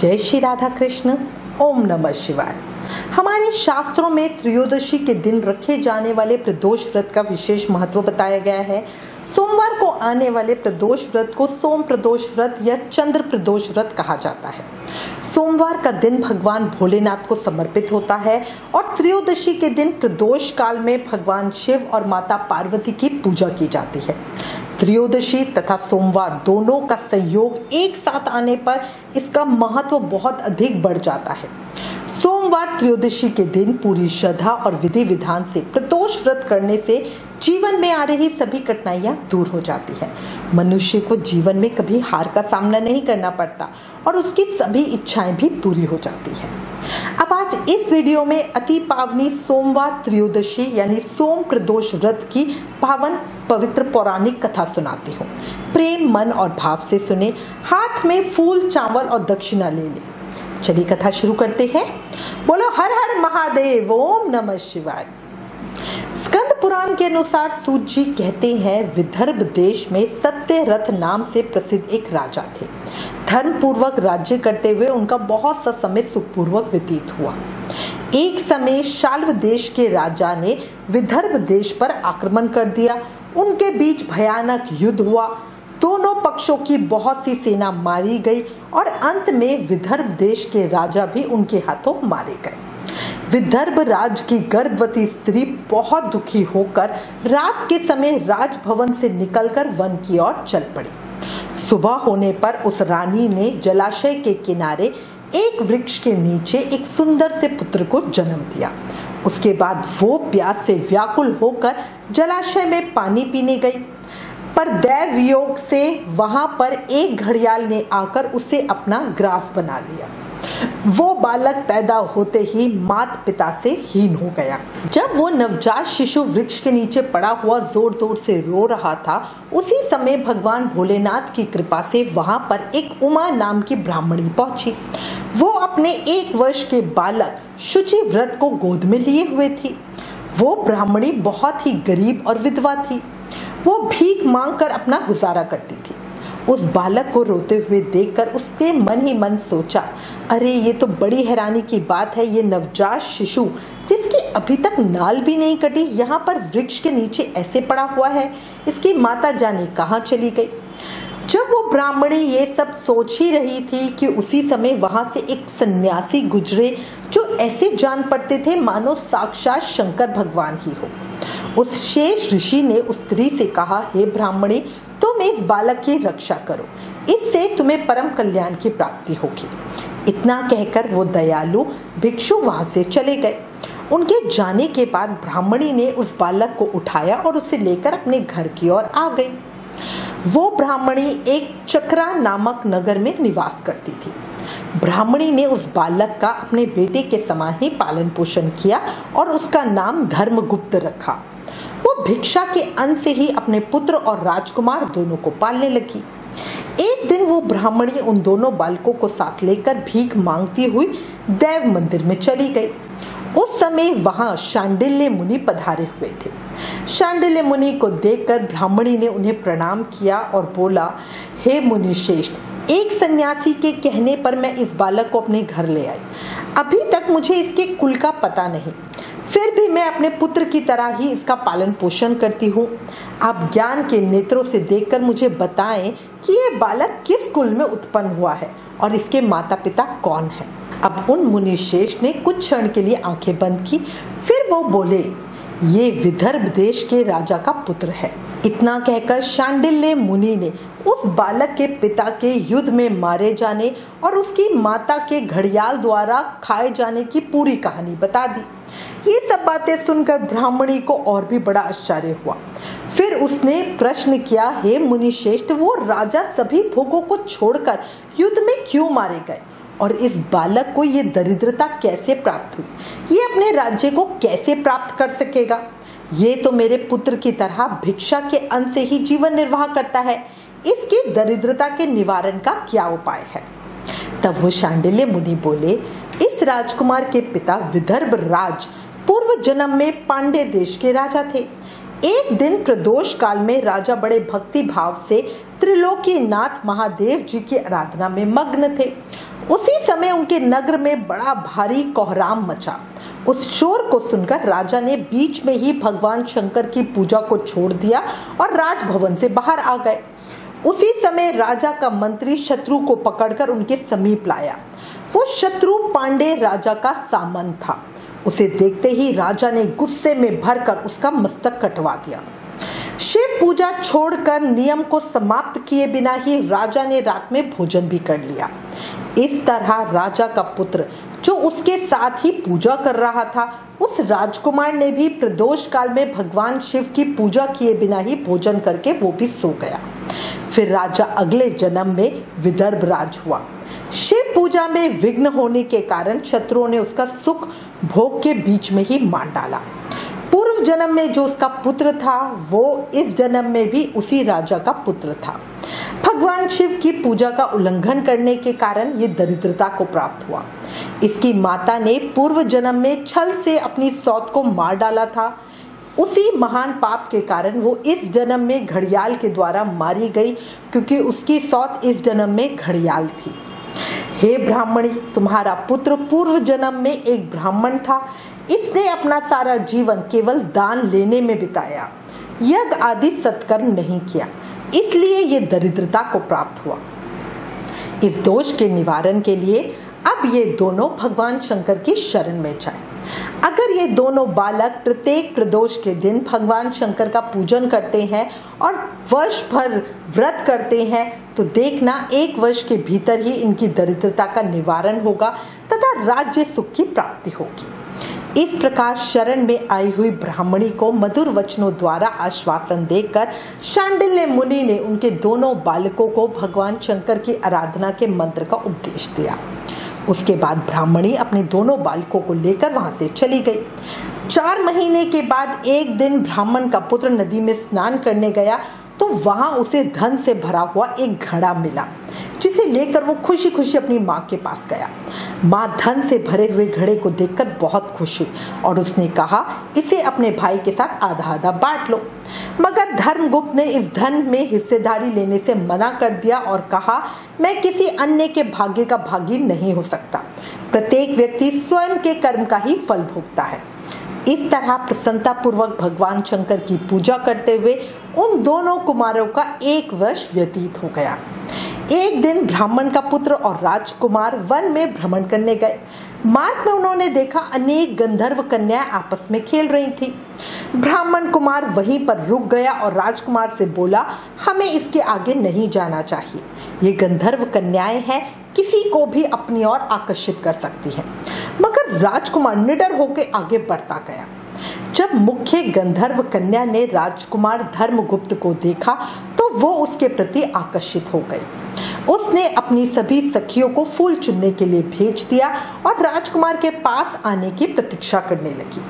जय श्री राधा कृष्ण। ओम नमः शिवाय। हमारे शास्त्रों में त्रयोदशी के दिन रखे जाने वाले प्रदोष व्रत का विशेष महत्व बताया गया है। सोमवार को आने वाले प्रदोष व्रत को सोम प्रदोष व्रत या चंद्र प्रदोष व्रत कहा जाता है। सोमवार का दिन भगवान भोलेनाथ को समर्पित होता है और त्रयोदशी के दिन प्रदोष काल में भगवान शिव और माता पार्वती की पूजा की जाती है। त्रयोदशी तथा सोमवार दोनों का संयोग एक साथ आने पर इसका महत्व बहुत अधिक बढ़ जाता है। सोमवार त्रयोदशी के दिन पूरी श्रद्धा और विधि विधान से प्रदोष व्रत करने से जीवन में आ रही सभी कठिनाइयां दूर हो जाती है। मनुष्य को जीवन में कभी हार का सामना नहीं करना पड़ता और उसकी सभी इच्छाएं भी पूरी हो जाती है। अब आज इस वीडियो में अति पावनी सोमवार त्रयोदशी यानी सोम प्रदोष व्रत की पावन पवित्र पौराणिक कथा सुनाती हूँ। प्रेम मन और भाव से सुने, हाथ में फूल चावल और दक्षिणा ले ले। चलिए कथा शुरू करते हैं। बोलो हर हर महादेव, ओम नमः शिवाय। स्कंद पुराण के अनुसार सूत जी कहते हैं, विदर्भ देश में सत्यरथ नाम से प्रसिद्ध एक राजा थे। धर्म पूर्वक राज्य करते हुए उनका बहुत सा समय सुखपूर्वक व्यतीत हुआ। एक समय शाल्व देश के राजा ने विदर्भ देश पर आक्रमण कर दिया। उनके बीच भयानक युद्ध हुआ। दोनों पक्षों की बहुत सी सेना मारी गई और अंत में विदर्भ देश के राजा भी उनके हाथों मारे गए। विदर्भ राज की गर्भवती स्त्री बहुत दुखी होकर रात के समय राजभवन से निकलकर वन की ओर चल पड़ी। सुबह होने पर उस रानी ने जलाशय के किनारे एक वृक्ष के नीचे एक सुंदर से पुत्र को जन्म दिया। उसके बाद वो प्यास से व्याकुल होकर जलाशय में पानी पीने गई, पर दैव योग से वहां पर एक घड़ियाल ने आकर उसे अपना ग्रास बना लिया। वो बालक पैदा होते ही माता पिता से हीन हो गया। जब वो नवजात शिशु वृक्ष के नीचे पड़ा हुआ जोर जोर से रो रहा था, उसी समय भगवान भोलेनाथ की कृपा से वहां पर एक उमा नाम की ब्राह्मणी पहुंची। वो अपने 1 वर्ष के बालक शुचि व्रत को गोद में लिए हुए थी। वो ब्राह्मणी बहुत ही गरीब और विधवा थी। वो भीख मांगकर अपना गुजारा करती थी। उस बालक को रोते हुए देखकर उसने मन ही मन सोचा, अरे ये तो बड़ी हैरानी की बात है। ये नवजात शिशु जिसकी अभी तक नाल भी नहीं कटी, यहाँ पर वृक्ष के नीचे ऐसे पड़ा हुआ है। इसकी माता जाने कहाँ चली गई। जब वो ब्राह्मणी ये सब सोच ही रही थी कि उसी समय वहां से एक सन्यासी गुजरे जो ऐसे जान पड़ते थे मानो साक्षात शंकर भगवान ही हो। उस शेष ऋषि ने उस स्त्री से कहा, हे ब्राह्मणी, तुम इस बालक की रक्षा करो, इससे तुम्हें परम कल्याण की प्राप्ति होगी। इतना कहकर वो दयालु भिक्षु वहां से चले गए। उनके जाने के बाद ब्राह्मणी ने उस बालक को उठाया और उसे लेकर अपने घर की ओर आ गई। वो ब्राह्मणी एक चक्रा नामक नगर में निवास करती थी। ब्राह्मणी ने उस बालक का अपने बेटे के समान ही पालन पोषण किया और उसका नाम धर्मगुप्त रखा। वो भिक्षा के अन्न से ही अपने पुत्र और राजकुमार दोनों को पालने लगी। एक दिन वो ब्राह्मणी उन दोनों बालकों को साथ लेकर भीख मांगती हुई देव मंदिर में चली गई। उस समय वहां शांडिल्य मुनि पधारे हुए थे। शांडिल्य मुनि को देखकर ब्राह्मणी ने उन्हें प्रणाम किया और बोला, हे मुनि श्रेष्ठ, एक सन्यासी के कहने पर मैं इस बालक को अपने घर ले आई। अभी तक मुझे इसके कुल का पता नहीं, फिर भी मैं अपने पुत्र की तरह ही इसका पालन पोषण करती हूँ। आप ज्ञान के नेत्रों से देखकर मुझे बताएं कि ये बालक किस कुल में उत्पन्न हुआ है और इसके माता पिता कौन है। अब उन मुनि श्रेष्ठ ने कुछ क्षण के लिए आंखें बंद की, फिर वो बोले, ये विदर्भ देश के राजा का पुत्र है। इतना कहकर शांडिल्य मुनि ने उस बालक के पिता के युद्ध में मारे जाने और उसकी माता के घड़ियाल द्वारा खाए जाने की पूरी कहानी बता दी। ये सब बातें सुनकर ब्राह्मणी को और भी बड़ा आश्चर्य हुआ। फिर उसने प्रश्न किया, हे मुनि श्रेष्ठ, वो राजा सभी भोगों को छोड़कर युद्ध में क्यों मारे गए और इस बालक को ये दरिद्रता कैसे प्राप्त हुई? ये अपने राज्य को कैसे प्राप्त कर सकेगा? ये तो मेरे पुत्र की तरह भिक्षा के अन्न से ही जीवन निर्वाह करता है। इसकी दरिद्रता के निवारण का क्या उपाय है? तब वो शांडिल्य मुनि बोले, इस राजकुमार के पिता विदर्भ राज पूर्व जन्म में पांड्य देश के राजा थे। एक दिन प्रदोष काल में राजा बड़े भक्ति भाव से त्रिलोकीनाथ महादेव जी की आराधना में मग्न थे। उसी समय समय उनके नगर में बड़ा भारी कोहराम मचा। उस शोर को सुनकर राजा ने बीच में ही भगवान शंकर की पूजा को छोड़ दिया और राजभवन से बाहर आ गए। उसी समय राजा का मंत्री शत्रु को पकड़कर उनके समीप लाया। वो शत्रु पांडे राजा का सामंत था। उसे देखते ही राजा ने गुस्से में भरकर उसका मस्तक कटवा दिया। शिव पूजा छोड़कर नियम को समाप्त किए बिना ही राजा ने रात में भोजन भी कर लिया। इस तरह राजा का पुत्र जो उसके साथ ही पूजा कर रहा था, उस राजकुमार ने भी प्रदोष काल में भगवान शिव की पूजा किए बिना ही भोजन करके वो भी सो गया। फिर राजा अगले जन्म में विदर्भ राज हुआ। शिव पूजा में विघ्न होने के कारण शत्रुओं ने उसका सुख भोग के बीच में ही मार डाला। पूर्व जन्म में जो उसका पुत्र था, वो इस जन्म में भी उसी राजा का पुत्र था। भगवान शिव की पूजा का उल्लंघन करने के कारण ये दरिद्रता को प्राप्त हुआ। इसकी माता ने पूर्व जन्म में छल से अपनी सौत को मार डाला था। उसी महान पाप के कारण वो इस जन्म में घड़ियाल के द्वारा मारी गई, क्योंकि उसकी सौत इस जन्म में घड़ियाल थी। हे ब्राह्मणी, तुम्हारा पुत्र पूर्व जन्म में एक ब्राह्मण था। इसने अपना सारा जीवन केवल दान लेने में बिताया, यज्ञ आदि सत्कर्म नहीं किया, इसलिए ये दरिद्रता को प्राप्त हुआ। इस दोष के निवारण के लिए अब ये दोनों भगवान शंकर की शरण में जाएं। अगर ये दोनों बालक प्रत्येक प्रदोष के दिन भगवान शंकर का पूजन करते हैं और वर्ष भर व्रत करते हैं, तो देखना 1 वर्ष के भीतर ही इनकी दरिद्रता का निवारण होगा तथा राज्य सुख की प्राप्ति होगी। इस प्रकार शरण में आई हुई ब्राह्मणी को मधुर वचनों द्वारा आश्वासन देकर शांडिल्य मुनि ने उनके दोनों बालकों को भगवान शंकर की आराधना के मंत्र का उपदेश दिया। उसके बाद ब्राह्मणी अपने दोनों बालकों को लेकर वहां से चली गई। 4 महीने के बाद एक दिन ब्राह्मण का पुत्र नदी में स्नान करने गया तो वहां उसे धन से भरा हुआ एक घड़ा मिला, जिसे लेकर वो खुशी खुशी अपनी माँ के पास गया। माँ धन से भरे हुए घड़े को देखकर बहुत खुश हुई और उसने कहा, इसे अपने भाई के साथ आधा आधा बांट लो। मगर धर्मगुप्त ने इस धन में हिस्सेदारी लेने से मना कर दिया और कहा, मैं किसी अन्य के भाग्य का भागी नहीं हो सकता। प्रत्येक व्यक्ति स्वयं के कर्म का ही फल भोगता है। इस तरह प्रसन्नता पूर्वक भगवान शंकर की पूजा करते हुए उन दोनों कुमारों का 1 वर्ष व्यतीत हो गया। एक दिन ब्राह्मण का पुत्र और राजकुमार वन में भ्रमण करने गए। मार्ग में उन्होंने देखा अनेक गंधर्व कन्याएं आपस में खेल रही थी। ब्राह्मण कुमार वहीं पर रुक गया और राजकुमार से बोला, हमें इसके आगे नहीं जाना चाहिए। ये गंधर्व कन्याएं हैं, किसी को भी अपनी ओर आकर्षित कर सकती हैं। मगर राजकुमार निडर होकर आगे बढ़ता गया। जब मुख्य गंधर्व कन्या ने राजकुमार धर्मगुप्त को देखा तो वो उसके प्रति आकर्षित हो गई। उसने अपनी सभी सखियों को फूल चुनने के लिए भेज दिया और राजकुमार के पास आने की प्रतीक्षा करने लगी।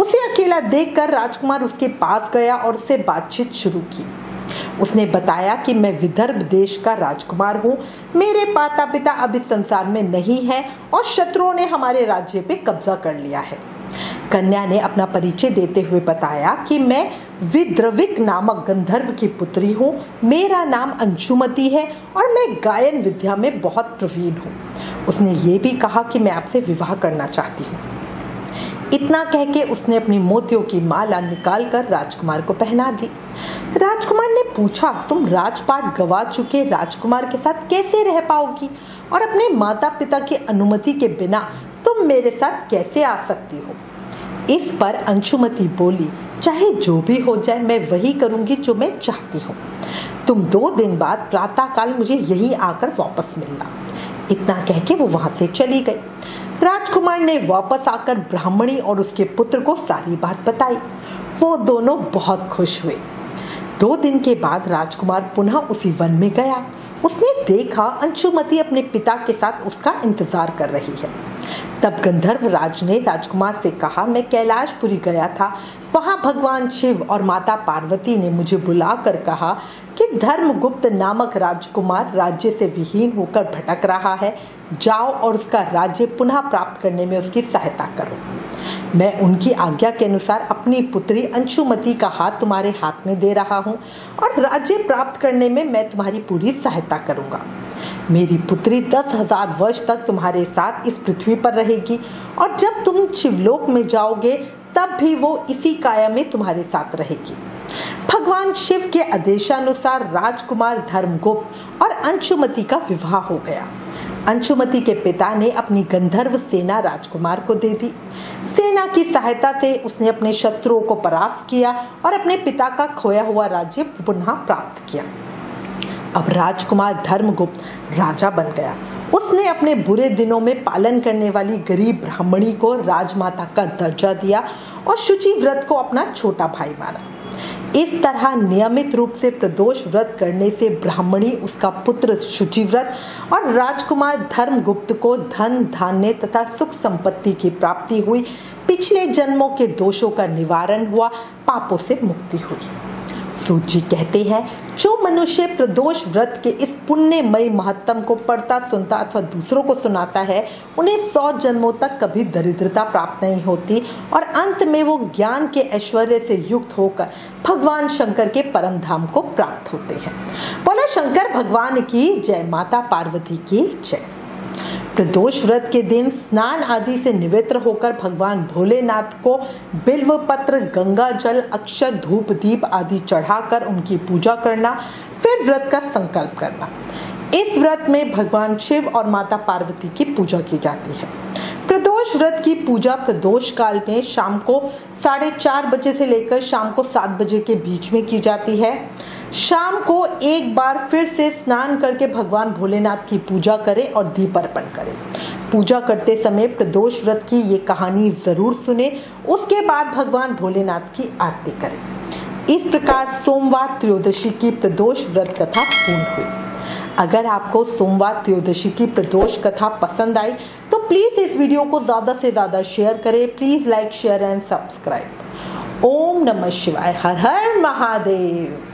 उसे अकेला देखकर राजकुमार उसके पास गया और उससे बातचीत शुरू की। उसने बताया कि मैं विदर्भ देश का राजकुमार हूँ, मेरे माता पिता अब इस संसार में नहीं हैं और शत्रुओं ने हमारे राज्य पे कब्जा कर लिया है। कन्या ने अपना परिचय देते हुए बताया कि मैं विद्रविक नामक गंधर्व की पुत्री हूँ, मेरा नाम अंशुमति है और मैं गायन विद्या में बहुत प्रवीण हूँ। उसने ये भी कहा कि मैं आपसे विवाह करना चाहती हूँ। इतना कह के उसने अपनी मोतियों की माला निकालकर राजकुमार को पहना दी। राजकुमार ने पूछा, तुम राजपाट गवा चुके राजकुमार के साथ कैसे रह पाओगी और अपने माता पिता की अनुमति के बिना तुम मेरे साथ कैसे आ सकती हो? इस पर अंशुमति बोली, चाहे जो भी हो जाए मैं वही करूंगी जो मैं चाहती हूँ। तुम 2 दिन बाद प्रातःकाल मुझे यहीं आकर वापस मिलना। इतना कह के वो वहां से चली गई। राजकुमार ने वापस आकर ब्राह्मणी और उसके पुत्र को सारी बात बताई। वो दोनों बहुत खुश हुए। 2 दिन के बाद राजकुमार पुनः उसी वन में गया। उसने देखा अंशुमति अपने पिता के साथ उसका इंतजार कर रही है। तब गंधर्व राज ने राजकुमार से कहा, मैं कैलाशपुरी गया था, वहां भगवान शिव और माता पार्वती ने मुझे बुलाकर कहा कि धर्मगुप्त नामक राजकुमार राज्य से विहीन होकर भटक रहा है, जाओ और उसका राज्य पुनः प्राप्त करने में उसकी सहायता करो। मैं उनकी आज्ञा के अनुसार अपनी पुत्री अंशुमति का हाथ तुम्हारे हाथ में दे रहा हूँ और राज्य प्राप्त करने में मैं तुम्हारी पूरी सहायता करूँगा। मेरी पुत्री 10,000 वर्ष तक तुम्हारे साथ इस पृथ्वी पर रहेगी और जब तुम शिवलोक में जाओगे तब भी वो इसी काया में तुम्हारे साथ रहेगी। भगवान शिव के आदेशानुसार राजकुमार धर्मगुप्त और अंशुमति का विवाह हो गया। अंशुमति के पिता ने अपनी गंधर्व सेना राजकुमार को दे दी। सेना की सहायता से उसने अपने शत्रुओं को परास्त किया और अपने पिता का खोया हुआ राज्य पुनः प्राप्त किया। अब राजकुमार धर्मगुप्त राजा बन गया। उसने अपने बुरे दिनों में पालन करने वाली गरीब ब्राह्मणी को राजमाता का दर्जा दिया और शुचि व्रत को अपना छोटा भाई माना। इस तरह नियमित रूप से प्रदोष व्रत करने से ब्राह्मणी, उसका पुत्र शुचिव्रत और राजकुमार धर्मगुप्त को धन धान्य तथा सुख संपत्ति की प्राप्ति हुई। पिछले जन्मों के दोषों का निवारण हुआ, पापों से मुक्ति हुई। सूत जी कहते हैं, जो मनुष्य प्रदोष व्रत के इस पुण्यमयी महत्तम को पढ़ता सुनता अथवा दूसरों को सुनाता है, उन्हें 100 जन्मों तक कभी दरिद्रता प्राप्त नहीं होती और अंत में वो ज्ञान के ऐश्वर्य से युक्त होकर भगवान शंकर के परम धाम को प्राप्त होते हैं। बोला शंकर भगवान की जय, माता पार्वती की जय। प्रदोष व्रत के दिन स्नान आदि से निवृत्त होकर भगवान भोलेनाथ को बिल्व पत्र, गंगा जल, अक्षत, धूप, दीप आदि चढ़ाकर उनकी पूजा करना, फिर व्रत का संकल्प करना। इस व्रत में भगवान शिव और माता पार्वती की पूजा की जाती है। प्रदोष व्रत की पूजा प्रदोष काल में शाम को 4:30 बजे से लेकर शाम को 7 बजे के बीच में की जाती है। शाम को एक बार फिर से स्नान करके भगवान भोलेनाथ की पूजा करें और दीप अर्पण करें। पूजा करते समय प्रदोष व्रत की ये कहानी जरूर सुने, उसके बाद भगवान भोलेनाथ की आरती करें। इस प्रकार सोमवार त्रयोदशी की प्रदोष व्रत कथा पूर्ण हुई। अगर आपको सोमवार त्रयोदशी की प्रदोष कथा पसंद आई तो प्लीज इस वीडियो को ज्यादा से ज्यादा शेयर करें। Please like, share and subscribe. ओम नमः शिवाय। हर हर महादेव।